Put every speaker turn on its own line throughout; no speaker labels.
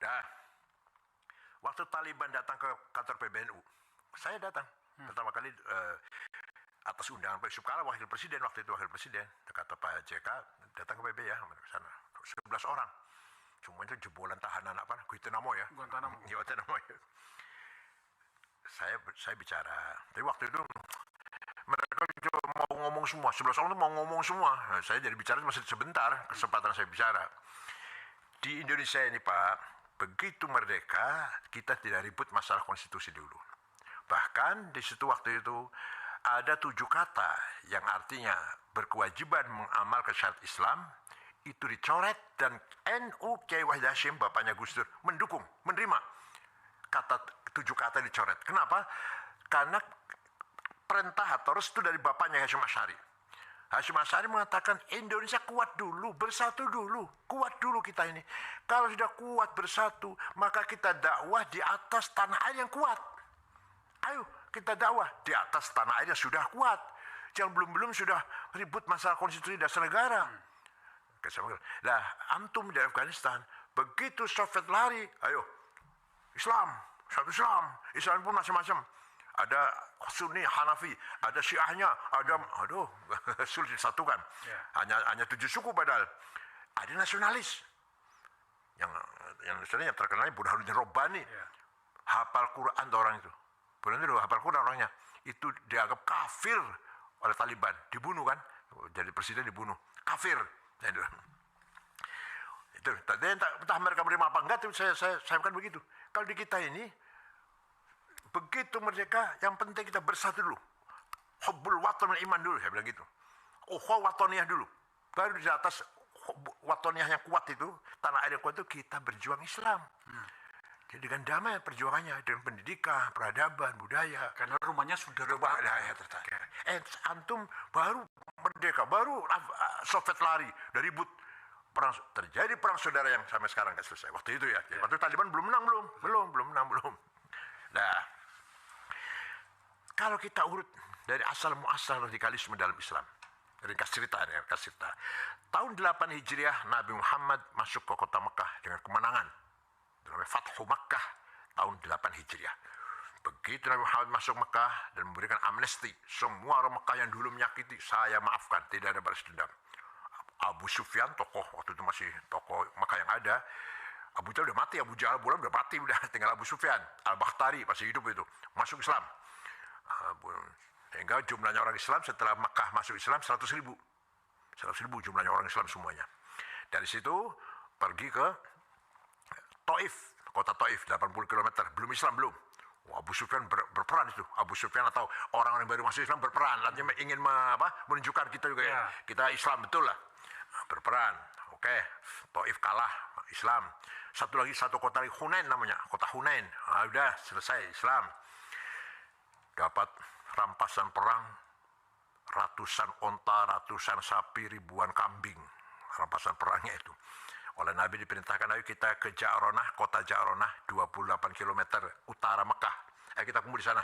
Nah, waktu Taliban datang ke kantor PBNU, saya datang pertama kali atas undangan Pak Yusuf Kala, wakil presiden waktu itu, wakil presiden, kata Pak JK datang ke PB ya, ke sana 11 orang, semuanya jebolan tahanan apa, Guantanamo ya. Guantanamo ya. Saya bicara, tapi waktu itu mereka mau ngomong semua, 11 orang itu mau ngomong semua. Nah, saya jadi bicara masih sebentar, kesempatan saya bicara. Di Indonesia ini Pak, begitu merdeka, kita tidak ribut masalah konstitusi dulu. Bahkan di situ waktu itu ada 7 kata yang artinya berkewajiban mengamalkan syariat Islam, itu dicoret dan NU Kiai Wahid Hasyim, bapaknya Gus Dur, mendukung, menerima. 7 kata dicoret. Kenapa? Karena perintah atau restu dari bapaknya Hasyim Asy'ari. Hasyim Asy'ari mengatakan Indonesia kuat dulu, bersatu dulu, kuat dulu kita ini. Kalau sudah kuat bersatu, maka kita dakwah di atas tanah air yang kuat. Ayo kita dakwah di atas tanah air yang sudah kuat. Yang belum sudah ribut masalah konstitusi dasar negara. Nah, antum di Afghanistan, begitu Soviet lari, ayo Islam, satu Islam pun macam-macam. Ada Sunni, Hanafi, ada Syiahnya, ada, sulit disatukan. Hanya 7 suku padahal. Ada nasionalis. Yang terkenal Burhanuddin Rabbani. Hafal Quran orang itu. Burhanuddin hafal Quran orangnya. Itu dianggap kafir oleh Taliban. Dibunuh kan. Jadi presiden dibunuh. Kafir. Itu. Entah mereka menerima apa enggak, saya kan begitu. Kalau di kita ini, begitu merdeka, yang penting kita bersatu dulu. Hubbul watan wal iman dulu, saya bilang gitu. Ukhuwah wataniyah dulu. Baru di atas wataniyah yang kuat itu, tanah air yang kuat itu, kita berjuang Islam. Jadi dengan damai perjuangannya, dengan pendidikan, peradaban, budaya.
Karena rumahnya sudah
antum baru merdeka, baru Soviet lari dari ribut. Terjadi perang saudara yang sampai sekarang nggak selesai. Waktu itu ya. Waktu Taliban belum menang. Nah, kalau kita urut dari asal muasal radikalisme dalam Islam, ringkas cerita. Tahun 8 Hijriah Nabi Muhammad masuk ke kota Mekah dengan kemenangan. Namanya Fathu Makkah tahun 8 Hijriah. Begitu Nabi Muhammad masuk Mekah dan memberikan amnesti, semua orang Mekah yang dulu menyakiti, saya maafkan, tidak ada balas dendam. Abu Sufyan, tokoh waktu itu masih tokoh Mekah yang ada. Abu Jahal udah mati, Abu Jahal udah mati, udah tinggal Abu Sufyan. Al-Bakhtari masih hidup itu, masuk Islam. Sehingga jumlahnya orang Islam setelah Mekah masuk Islam 100.000. 100.000 jumlahnya orang Islam semuanya. Dari situ pergi ke Taif, kota Taif 80 km, belum Islam belum. Abu Sufyan berperan itu. Abu Sufyan atau orang-orang yang baru masuk Islam berperan, artinya ingin menunjukkan kita juga ya. Kita Islam betul lah. Berperan. Oke, Taif kalah Islam. Satu kota lagi Hunain namanya, kota Hunain. Udah selesai Islam. Dapat rampasan perang, ratusan onta, ratusan sapi, ribuan kambing. Rampasan perangnya itu. Oleh Nabi diperintahkan, ayo kita ke Ja'ronah, kota Ja'ronah, 28 km utara Mekah. Ayo kita kumpul di sana.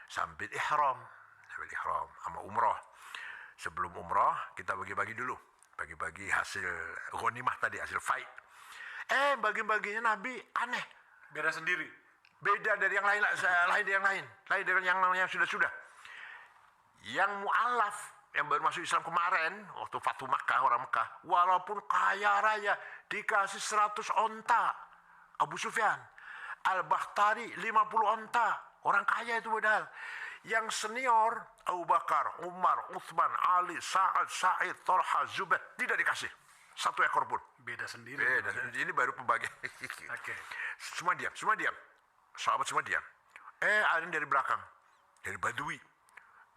Sambil ihram sama umroh. Sebelum umroh, kita bagi-bagi dulu. Bagi-bagi hasil ghanimah tadi, hasil fight. Bagi-baginya Nabi aneh.
Beda sendiri.
Beda dari yang lain. Lain dari yang sudah-sudah. Yang mu'alaf, yang baru masuk Islam kemarin, waktu Fathu Makkah, orang Mekah, walaupun kaya raya, dikasih 100 onta. Abu Sufyan. Al-Bakhtari 50 onta. Orang kaya itu padahal. Yang senior, Abu Bakar, Umar, Uthman, Ali, Sa'ad, Sa'id, Thalha, Zubair, tidak dikasih. 1 ekor pun.
Beda sendiri.
Ini baru pembagian.
Okay.
Semua diam. Sahabat semua diam. Ada yang dari belakang. Dari Badui.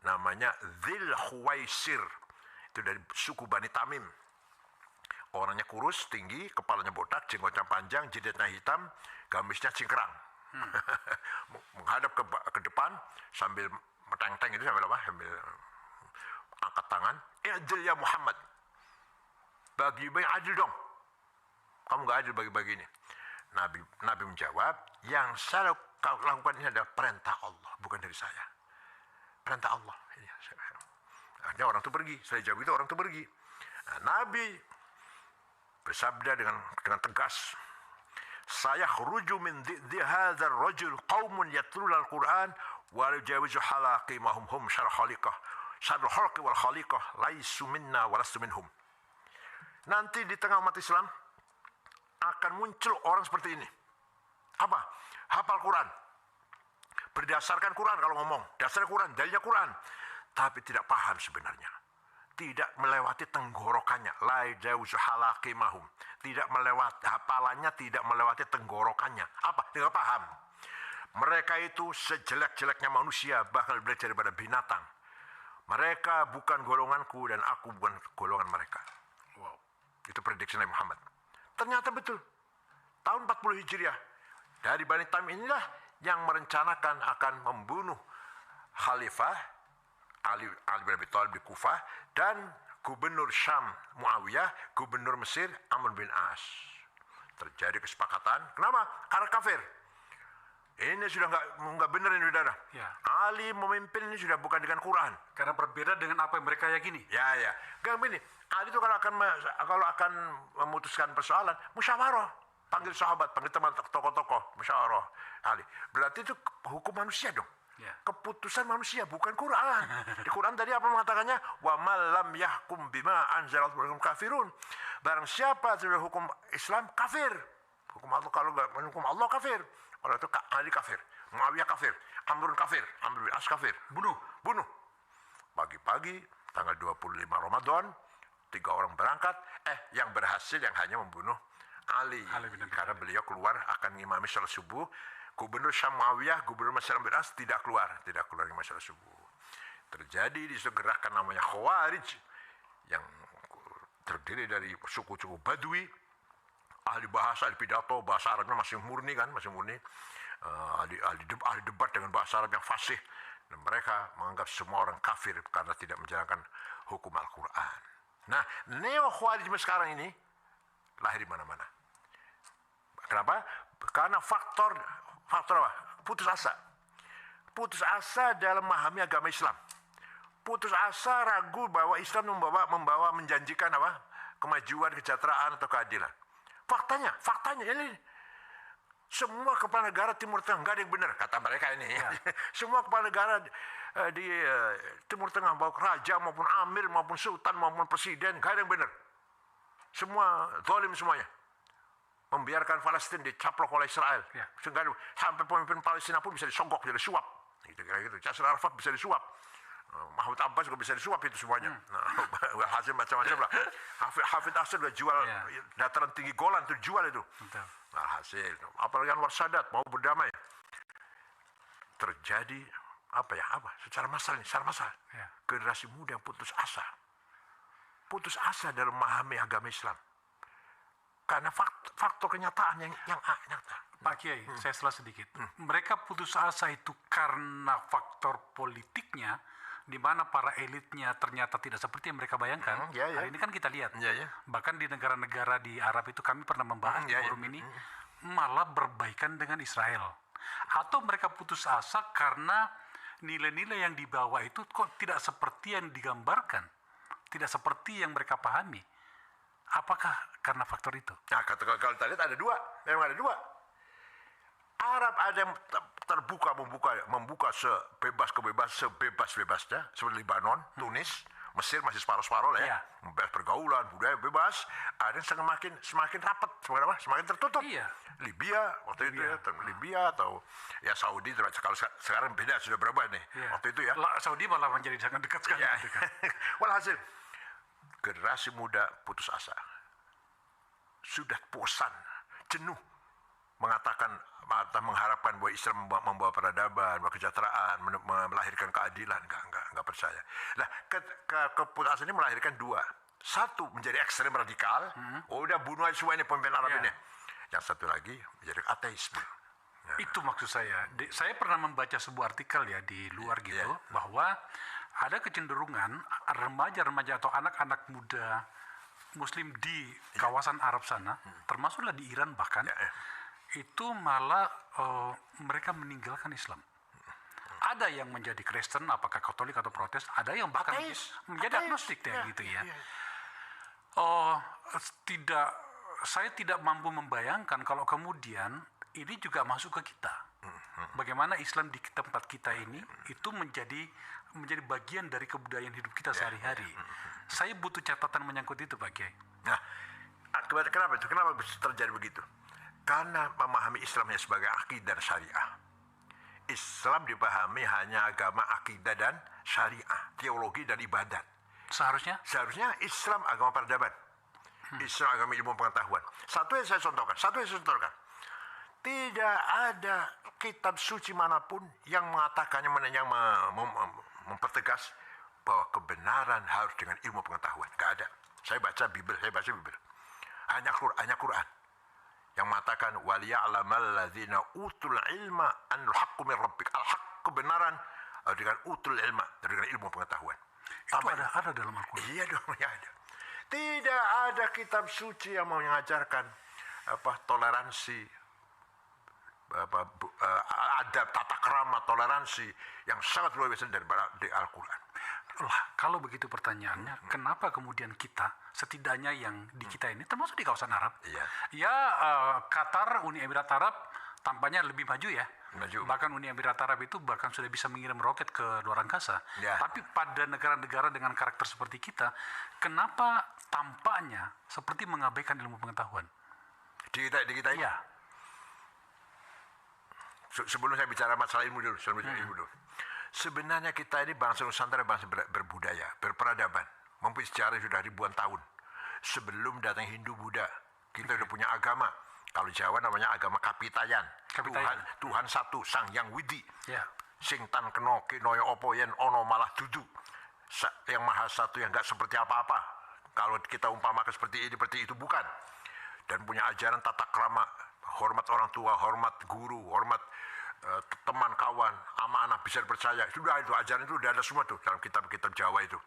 Namanya Dzil Khuwaisir. Itu dari suku Bani Tamim. Orangnya kurus, tinggi, kepalanya botak, jenggotnya panjang, jidatnya hitam, gamisnya cingkrang. Menghadap ke depan sambil meteng-teng itu, sambil angkat tangan. Adil ya Muhammad. Bagi adil dong. Kamu gak adil bagi-bagi ini. Nabi menjawab, yang saya lakukan ini adalah perintah Allah, bukan dari saya. Perintah Allah. Akhirnya orang itu pergi. Saya jawab itu, orang itu pergi. Nabi bersabda dengan tegas, sayakhruju min dhiddi hadzal rajul qaumun yatluna al-Qur'an wa la yujawizu halaqimahum hum syarr khalqi wal khaliqah laisu minna wa lastu minhum. Nanti di tengah umat Islam akan muncul orang seperti ini. Apa? Hafal Quran. Berdasarkan Quran kalau ngomong, dasarnya Quran, dalilnya Quran, tapi tidak paham sebenarnya. Tidak melewati tenggorokannya, la jauzu halaqimahum. Tidak melewati hafalannya, tidak melewati tenggorokannya. Apa? Tidak paham. Mereka itu sejelek-jeleknya manusia, bahkan lebih jelek daripada binatang. Mereka bukan golonganku dan aku bukan golongan mereka. Wow. Itu prediksi Nabi Muhammad. Ternyata betul. Tahun 40 Hijriah dari Bani Tamim inilah yang merencanakan akan membunuh Khalifah Ali bin Abi Thalib di Kufah dan Gubernur Syam Muawiyah, Gubernur Mesir Amr bin As. Terjadi kesepakatan. Kenapa? Karena kafir. Ini sudah nggak benar ini saudara.
Ya.
Ali memimpin ini sudah bukan dengan Quran.
Karena berbeda dengan apa yang mereka yakini.
Ya. Gak begini. Ali itu kalau akan memutuskan persoalan, musyawarah. Panggil sahabat, panggil teman tokoh-tokoh, musyawarah. Ali. Berarti itu hukum manusia dong.
Ya.
Keputusan manusia, bukan Quran. Di Quran tadi apa mengatakannya? Wa malam yahkum bima anzalallahu kafirun. Barang siapa sudah hukum Islam kafir. Hukum Allah, kalau enggak hukum Allah kafir. Kalau itu Ali kafir, Muawiyah kafir, Amr bin As kafir. Bunuh. Pagi-pagi tanggal 25 Ramadan, 3 orang berangkat, yang berhasil yang hanya membunuh Ali karena beliau keluar akan ngimami salat subuh. Gubernur Syam Muawiyah, Gubernur Mesir Amr bin As tidak keluar ngimami salat subuh. Terjadi di situ gerakan namanya Khawarij yang terdiri dari suku-suku Badui, ahli bahasa, ahli pidato, bahasa Arabnya masih murni. Ahli debat dengan bahasa Arab yang fasih. Dan mereka menganggap semua orang kafir karena tidak menjalankan hukum Al-Quran. Nah, neo-Khawarijme sekarang ini lahir di mana-mana. Kenapa? Karena faktor apa? Putus asa. Putus asa dalam memahami agama Islam. Putus asa ragu bahwa Islam membawa menjanjikan apa? Kemajuan, kesejahteraan atau keadilan. Faktanya ini semua kepala negara Timur Tengah nggak ada yang benar kata mereka ini. Ya. Semua kepala negara di Timur Tengah, baik raja maupun amir maupun sultan maupun presiden nggak ada yang benar. Semua zalim semuanya. Membiarkan Palestina dicaplok oleh Israel. Ya. Sampai pemimpin Palestina pun bisa disogok, bisa disuap. Gitu. Yasser Arafat bisa disuap. Mahmud Abbas juga bisa disuap itu semuanya. Nah, hasil macam-macam lah. Hafid Asad juga jual dataran tinggi Golan itu jual itu. Betul. Nah, hasil. Apalagi Anwar Sadat mau berdamai. Terjadi secara massal. Ya. Generasi muda yang putus asa dalam memahami agama Islam. Karena faktor kenyataan yang nyata.
Pak Kiai, saya salah sedikit. Mereka putus asa itu karena faktor politiknya, di mana para elitnya ternyata tidak seperti yang mereka bayangkan. Hari ini kan kita lihat. Bahkan di negara-negara di Arab itu kami pernah membahas di forum ini, malah berbaikan dengan Israel. Atau mereka putus asa karena nilai-nilai yang dibawa itu kok tidak seperti yang digambarkan. Tidak seperti yang mereka pahami. Apakah karena faktor itu?
Nah, kalau kita lihat ada dua. Memang ada dua. Arab ada yang terbuka, membuka sebebas-bebasnya, seperti Lebanon, Tunis, Mesir masih separuh-separuh lah ya. Bebas pergaulan, budaya bebas. Ada yang semakin rapat, semakin tertutup. Iya. Libya waktu itu ya, Libya atau ya Saudi. Kalau sekarang beda, sudah berubah nih. Iya. Waktu itu ya.
Saudi malah menjadi sangat dekat sekali.
Ya. Walhasil, generasi muda putus asa. Sudah bosan, jenuh mengharapkan bahwa Islam membawa peradaban, membawa kesejahteraan, melahirkan keadilan. Enggak percaya. Nah, keputusan ini melahirkan dua. Satu, menjadi ekstrem radikal. Udah bunuh aja semua ini pemimpin Arab ini. Yang satu lagi menjadi ateisme.
Nah. Itu maksud saya. Saya pernah membaca sebuah artikel ya di luar gitu, bahwa ada kecenderungan remaja-remaja atau anak-anak muda Muslim di kawasan Arab sana, termasuklah di Iran bahkan, itu malah mereka meninggalkan Islam. Ada yang menjadi Kristen, apakah Katolik atau Protestan, ada yang bahkan menjadi agnostik gitu ya. Tidak saya tidak mampu membayangkan kalau kemudian ini juga masuk ke kita. Bagaimana Islam di tempat kita ini itu menjadi bagian dari kebudayaan hidup kita sehari-hari. Saya butuh catatan menyangkut itu, Pak Kiai.
Nah, kenapa itu? Kenapa bisa terjadi begitu? Karena memahami Islamnya sebagai akidah dan syariah. Islam dipahami hanya agama akidah dan syariah, teologi dan ibadat.
Seharusnya
Islam agama peradaban. Islam agama ilmu pengetahuan. Satu yang saya contohkan. Tidak ada kitab suci manapun yang mengatakannya, yang mempertegas bahwa kebenaran harus dengan ilmu pengetahuan. Tidak ada. Saya baca Bible. Hanya Quran yang mengatakan waliya'lamal ladzina utul ilma anil haqqu min rabbik. Al-haq, kebenaran dengan utul ilma, dengan ilmu pengetahuan.
Itu ada dalam Al-Quran.
Iya dong, ya ada. Tidak ada kitab suci yang mengajarkan toleransi, adab, tata krama, toleransi yang sangat luar biasa dari Al-Quran.
Kalau begitu pertanyaannya, kenapa kemudian kita, setidaknya yang di kita ini, termasuk di kawasan Arab, Qatar, Uni Emirat Arab, tampaknya lebih maju ya. Bahkan Uni Emirat Arab itu bahkan sudah bisa mengirim roket ke luar angkasa. Tapi pada negara-negara dengan karakter seperti kita, kenapa tampaknya seperti mengabaikan ilmu pengetahuan?
Di kita ini?
Ya.
Sebelum saya bicara masalah ilmu dulu, sebenarnya kita ini bangsa Nusantara, bangsa berbudaya, berperadaban, mempunyai sejarah sudah ribuan tahun. Sebelum datang Hindu, Buddha, kita sudah punya agama. Kalau Jawa namanya agama Kapitayan. Tuhan satu, Sang Yang Widi. Sing tan keno kinoyo opo yen ono malah dudu. Yang maha satu yang enggak seperti apa-apa. Kalau kita umpamakan seperti itu bukan. Dan punya ajaran tata krama, hormat orang tua, hormat guru, hormat teman kawan, amanah, bisa dipercaya. Sudah itu ajaran itu sudah ada semua tuh dalam kitab-kitab Jawa itu.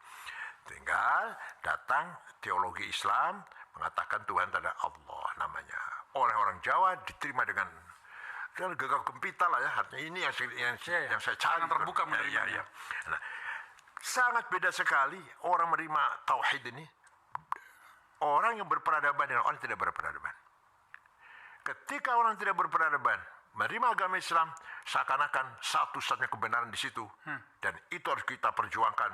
Tinggal datang teologi Islam mengatakan Tuhan ada Allah namanya. Oleh orang Jawa diterima dengan gegap gempita lah ya. Artinya ini yang saya cari.
Sangat terbuka menerima.
Nah, sangat beda sekali orang menerima tauhid ini. Orang yang berperadaban dengan orang yang tidak berperadaban. Ketika orang tidak berperadaban menerima agama Islam, seakan-akan satu-satunya kebenaran di situ, dan itu harus kita perjuangkan.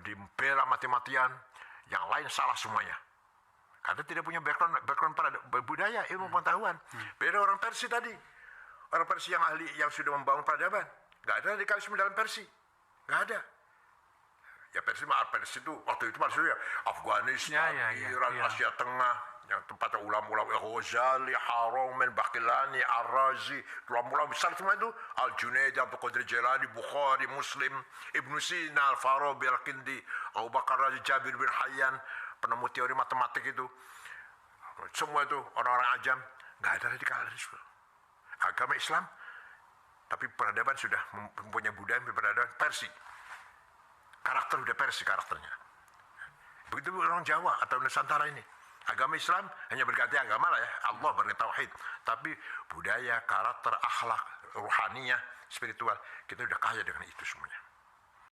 Dibela mati-matian, yang lain salah semuanya. Karena tidak punya background budaya, ilmu pengetahuan. Beda orang Persia tadi, orang Persia yang ahli, yang sudah membangun peradaban, nggak ada radikalisme dalam Persia, nggak ada. Ya Persia itu waktu itu maksudnya Afghanistan, Iran, Asia Tengah. Yang tempatnya ulama-ulama Ghazali, Haromen, Baqillani, Ar-Razi, ulama-ulama besar semua itu, Al-Junaidi, Abdul Qadir Jilani, Bukhari, Muslim, Ibnu Sina, Al-Farabi, Al-Kindi, Abu Bakar Razi, Jabir bin Hayyan, penemu teori matematik itu. Semua itu orang-orang ajam, nggak ada radikalisme. Agama Islam, tapi peradaban sudah mempunyai budaya, peradaban Persia. Karakter sudah Persia karakternya. Begitu orang Jawa atau Nusantara ini. Agama Islam hanya berganti agama lah ya, Allah berganti tauhid. Tapi budaya, karakter, akhlak, ruhaniyah, spiritual, kita sudah kaya dengan itu semuanya.